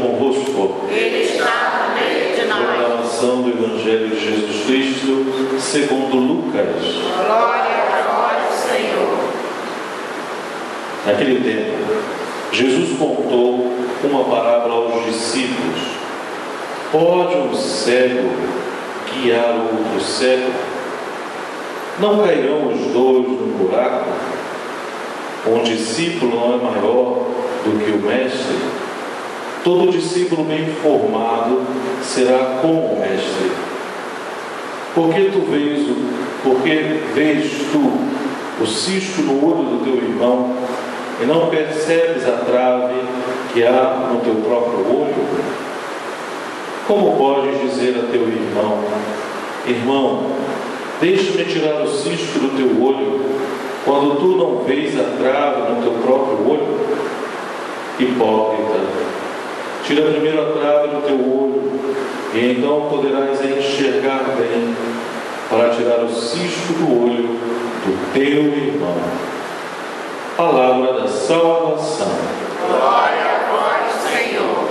convosco. Ele está no meio de nós. Proclamação do Evangelho de Jesus Cristo, segundo Lucas. Glória a vós, Senhor. Naquele tempo, Jesus contou uma parábola aos discípulos. Pode um cego guiar outro cego? Não cairão os dois num buraco? Um discípulo não é maior do que o mestre? Todo discípulo bem formado será como o mestre. Porque vês tu o cisco no olho do teu irmão e não percebes a trave que há no teu próprio olho? Como podes dizer a teu irmão: irmão, deixa-me tirar o cisco do teu olho, quando tu não vês a trave no teu próprio olho? Hipócrita, tira primeiro a trave do teu olho, e então poderás enxergar bem para tirar o cisco do olho do teu irmão. Palavra da salvação. Glória a vós, Senhor.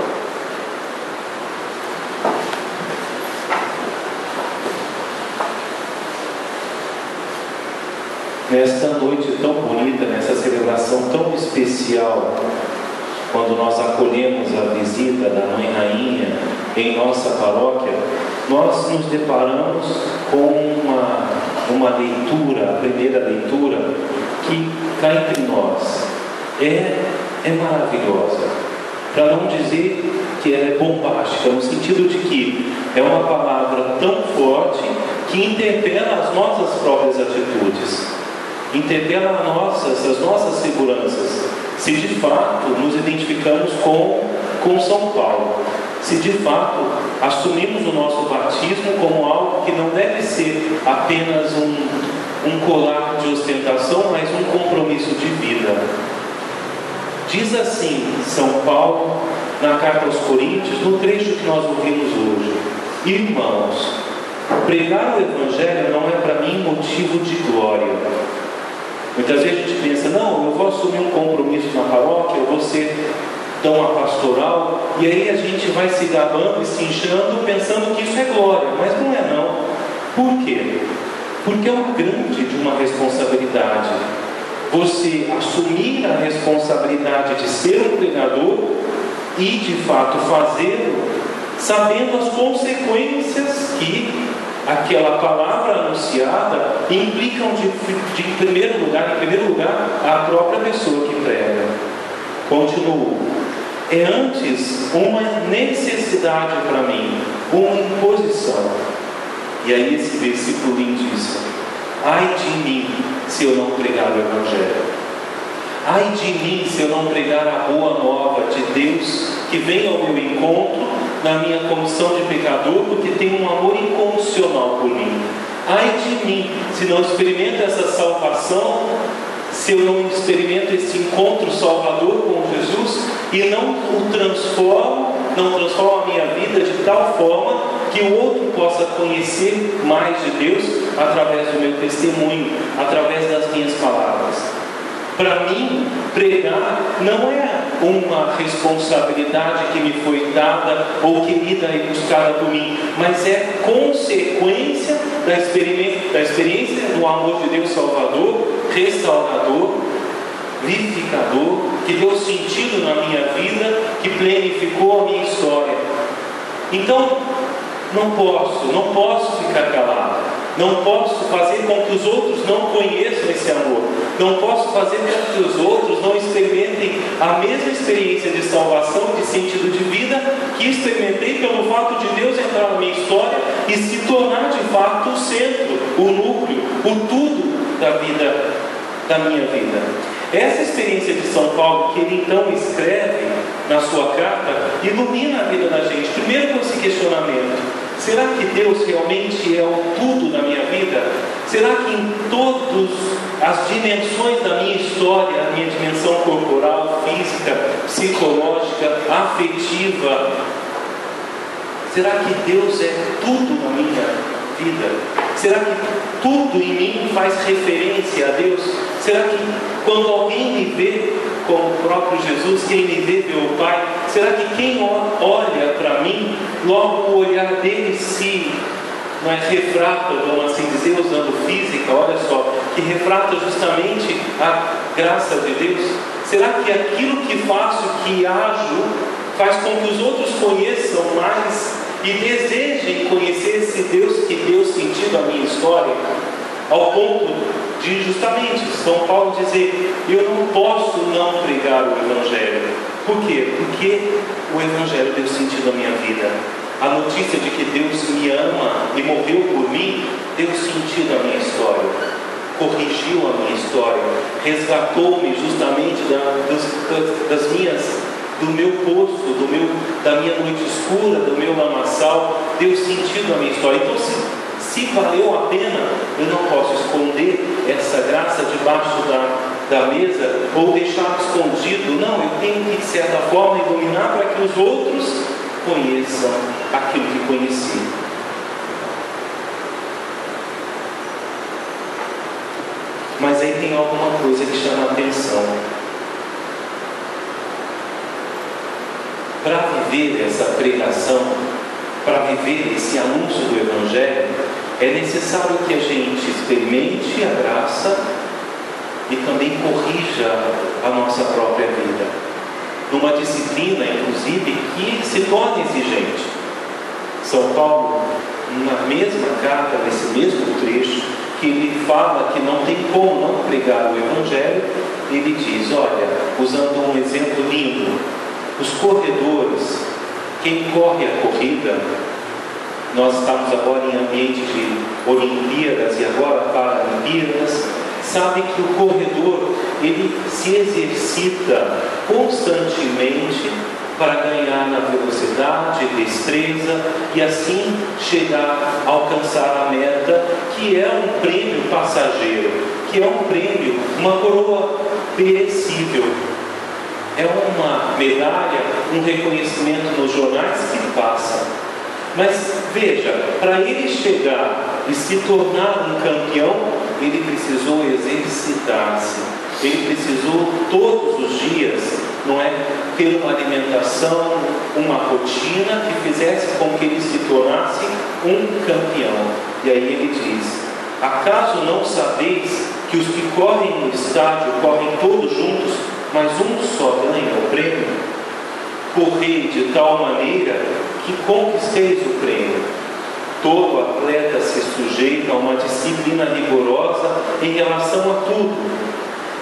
Nesta noite tão bonita, nessa celebração tão especial, quando nós acolhemos a visita da Mãe Rainha em nossa paróquia, nós nos deparamos com uma leitura, a primeira leitura, que cá entre nós é maravilhosa. Para não dizer que ela é bombástica, no sentido de que é uma palavra tão forte que interpela as nossas próprias atitudes, interpela as nossas seguranças. Se de fato nos identificamos com São Paulo, se de fato assumimos o nosso batismo como algo que não deve ser apenas um colar de ostentação, mas um compromisso de vida. Diz assim São Paulo na carta aos Coríntios, no trecho que nós ouvimos hoje: irmãos, pregar o Evangelho não é para mim motivo de glória. Muitas vezes a gente pensa: não, eu vou assumir um compromisso na paróquia, eu vou ser uma pastoral, e aí a gente vai se gabando e se inchando pensando que isso é glória, mas não é não. Por quê? Porque é uma grande de uma responsabilidade. Você assumir a responsabilidade de ser um pregador e de fato fazê-lo sabendo as consequências que aquela palavra anunciada implicam em primeiro lugar a própria pessoa que prega. Continuo. É antes uma necessidade para mim, uma imposição. E aí esse versículo lindíssimo: ai de mim se eu não pregar o Evangelho. Ai de mim se eu não pregar a boa nova de Deus que vem ao meu encontro na minha condição de pecador, porque tem um amor incondicional por mim. Ai de mim se não experimento essa salvação, se eu não experimento esse encontro salvador com Jesus e não transformo a minha vida de tal forma que o outro possa conhecer mais de Deus através do meu testemunho, através das minhas palavras. Para mim, pregar não é uma responsabilidade que me foi dada ou querida e buscada por mim, mas é consequência da experiência do amor de Deus salvador, restaurador, vivificador, que deu sentido na minha vida, que planificou a minha história. Então, não posso ficar calado. Não posso fazer com que os outros não conheçam esse amor. Não posso fazer com que os outros não experimentem a mesma experiência de salvação, de sentido de vida que experimentei pelo fato de Deus entrar na minha história e se tornar de fato o centro, o núcleo, o tudo da vida, da minha vida. Essa experiência de São Paulo, que ele então escreve na sua carta, ilumina a vida da gente. Primeiro com esse questionamento: será que Deus realmente é o tudo na minha vida? Será que em todas as dimensões da minha história, a minha dimensão corporal, física, psicológica, afetiva, será que Deus é tudo na minha vida? Será que tudo em mim faz referência a Deus? Será que quando alguém me vê como o próprio Jesus, quem me vê o Pai, será que quem olha para mim, logo o olhar dele se refrata, vamos assim dizer, usando física, olha só, que refrata justamente a graça de Deus? Será que aquilo que faço, que ajo, faz com que os outros conheçam mais e desejem conhecer esse Deus que deu sentido à minha história, ao ponto de justamente São Paulo dizer: eu não posso não pregar o Evangelho. Por quê? Porque o Evangelho deu sentido à minha vida. A notícia de que Deus me ama e morreu por mim deu sentido à minha história, corrigiu a minha história, resgatou-me justamente do meu poço, da minha noite escura, do meu lamaçal, deu sentido à minha história. Então, se valeu a pena, eu não posso esconder essa graça debaixo da mesa ou deixar escondido. Não, eu tenho que, de certa forma, iluminar para que os outros conheçam aquilo que conheci. Mas aí tem alguma coisa que chama a atenção. Para viver essa pregação, para viver esse anúncio do Evangelho, é necessário que a gente experimente a graça e também corrija a nossa própria vida, numa disciplina, inclusive, que se torna exigente. São Paulo, na mesma carta, nesse mesmo trecho, que ele fala que não tem como não pregar o Evangelho, ele diz, olha, usando um exemplo lindo, os corredores, quem corre a corrida, nós estamos agora em ambiente de Olimpíadas e agora Paralimpíadas, sabe que o corredor, ele se exercita constantemente para ganhar na velocidade, destreza e assim chegar a alcançar a meta, que é um prêmio passageiro, que é um prêmio, uma coroa perecível. É uma medalha, um reconhecimento nos jornais que passa. Mas veja, para ele chegar e se tornar um campeão, ele precisou exercitar-se. Ele precisou todos os dias, não é, ter uma alimentação, uma rotina que fizesse com que ele se tornasse um campeão. E aí ele diz: acaso não sabeis que os que correm no estádio correm todos juntos, mas um só ganha o prêmio? Correi de tal maneira que conquisteis o prêmio. Todo atleta se sujeita a uma disciplina rigorosa em relação a tudo.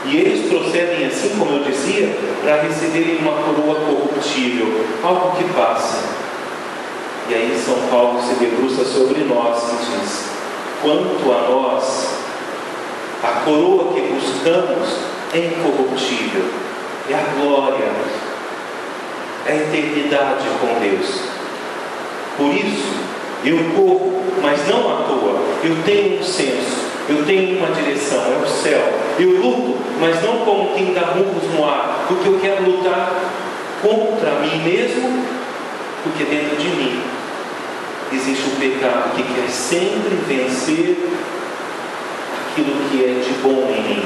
E eles procedem assim, como eu dizia, para receberem uma coroa corruptível, algo que passa. E aí São Paulo se debruça sobre nós e diz: quanto a nós, a coroa que buscamos é incorruptível, é a glória, é a eternidade com Deus. Por isso, eu corro, mas não à toa. Eu tenho um senso, eu tenho uma direção, é o céu. Eu luto, mas não como quem dá murros no ar, porque eu quero lutar contra mim mesmo, porque dentro de mim existe o pecado que quer sempre vencer aquilo que é de bom em mim.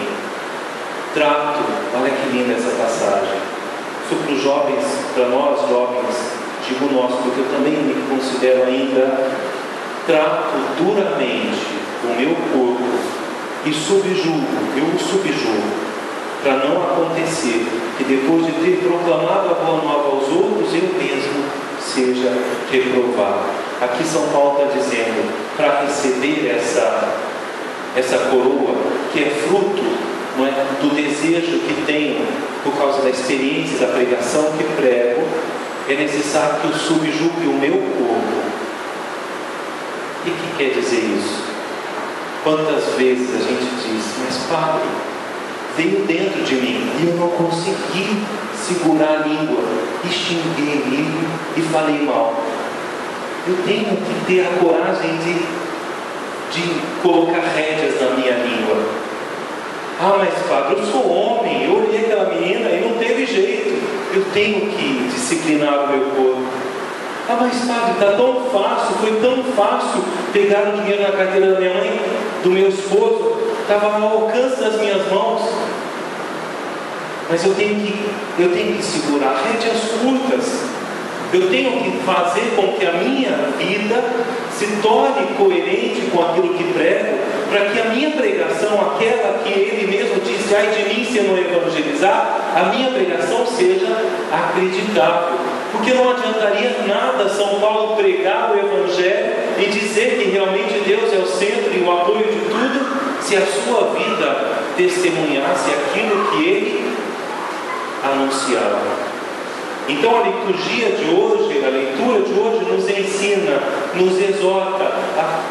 Trato, olha que linda essa passagem. Isso para os jovens, para nós jovens, digo nós, porque eu também me considero ainda, trato duramente o meu corpo e eu o subjugo, para não acontecer que depois de ter proclamado a boa nova aos outros, eu mesmo seja reprovado. Aqui São Paulo está dizendo, para receber essa coroa, que é fruto, não é, do desejo que tenho por causa da experiência da pregação que prego, é necessário que eu subjugue o meu corpo. O que quer dizer isso? Quantas vezes a gente diz: mas Padre, veio dentro de mim e eu não consegui segurar a língua, e xinguei ele e falei mal. Eu tenho que ter a coragem de colocar rédeas na minha língua. Ah, mas Padre, eu sou homem, eu olhei aquela menina e não teve jeito, eu tenho que disciplinar o meu corpo. Ah, mas Padre, está tão fácil, foi tão fácil pegar o dinheiro na carteira da minha mãe, do meu esposo, estava ao alcance das minhas mãos. mas eu tenho que segurar, rédeas curtas. Eu tenho que fazer com que a minha vida se torne coerente com aquilo que prego, para que a minha pregação, aquela que ele mesmo disse, ai de mim se eu não evangelizar, a minha pregação seja acreditável. Porque não adiantaria nada São Paulo pregar o Evangelho e dizer que realmente Deus é o centro e o apoio de tudo, se a sua vida testemunhasse aquilo que ele anunciava. Então a liturgia de hoje, a leitura de hoje nos ensina, nos exorta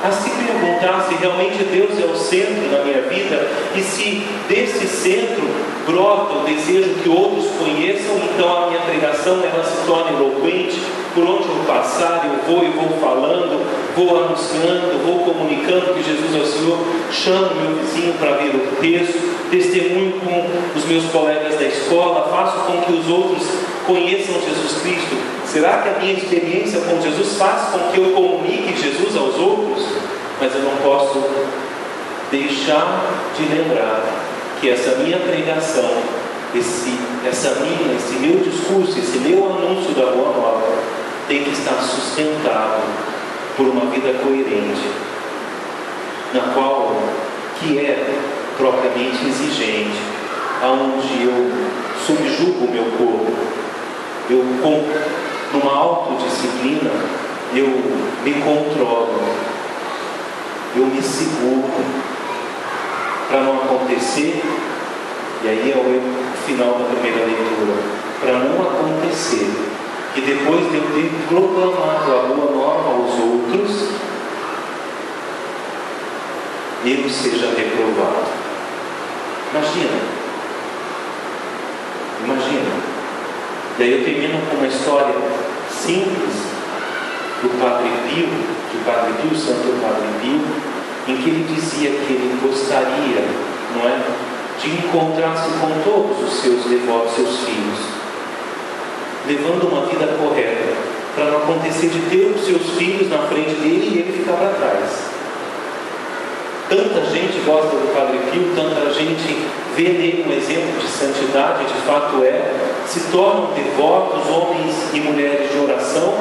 a se perguntar se realmente Deus é o centro da minha vida e se desse centro brota o desejo que outros conheçam, então a minha pregação ela se torna eloquente, por onde eu passar eu vou e vou falando, vou anunciando, vou comunicando que Jesus é o Senhor, chamo meu vizinho para ver o texto, testemunho com os meus colegas da escola, faço com que os outros conheçam Jesus Cristo. Será que a minha experiência com Jesus faz com que eu comunique Jesus aos outros? Mas eu não posso deixar de lembrar que essa minha pregação, esse meu discurso, esse meu anúncio da Boa Nova tem que estar sustentado por uma vida coerente, na qual que é propriamente exigente, aonde eu subjugo o meu corpo, eu numa autodisciplina, eu me controlo, eu me seguro, para não acontecer, e aí é o final da primeira leitura, para não acontecer que depois de eu ter proclamado a Boa Nova aos outros, eu seja reprovado. Imagina. E aí eu termino com uma história simples do Padre Pio, Santo Padre Pio, em que ele dizia que ele gostaria, não é, de encontrar-se com todos os seus devotos, seus filhos, levando uma vida correta, para não acontecer de ter os seus filhos na frente dele e ele ficar para trás. Tanta gente gosta do Padre Pio, tanta gente vê nele um exemplo de santidade, de fato se tornam devotos, homens e mulheres de oração.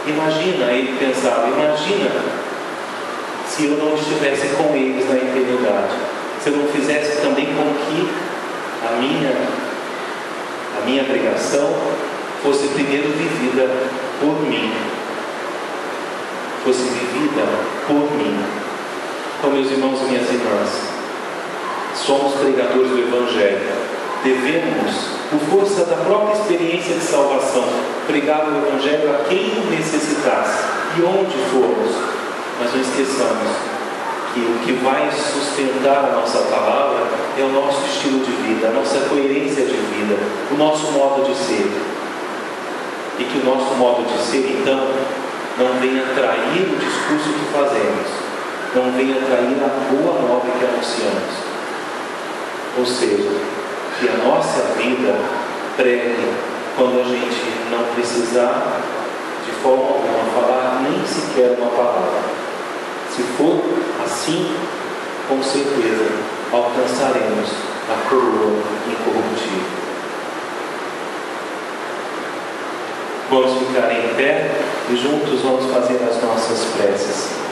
Imagina, ele pensava, se eu não estivesse com eles na eternidade, se eu não fizesse também com que a minha pregação fosse primeiro vivida por mim. Então, meus irmãos e minhas irmãs, somos pregadores do Evangelho. Devemos, por força da própria experiência de salvação, pregar o Evangelho a quem o necessitasse e onde formos. Mas não esqueçamos que o que vai sustentar a nossa palavra é o nosso estilo de vida, a nossa coerência de vida, o nosso modo de ser. E que o nosso modo de ser, então, não venha trair o discurso que fazemos, não venha trair a boa nova que anunciamos. Ou seja, que a nossa vida pregue quando a gente não precisar de forma alguma falar nem sequer uma palavra. Se for assim, com certeza alcançaremos a coroa incorruptível. Vamos ficar em pé e juntos vamos fazer as nossas preces.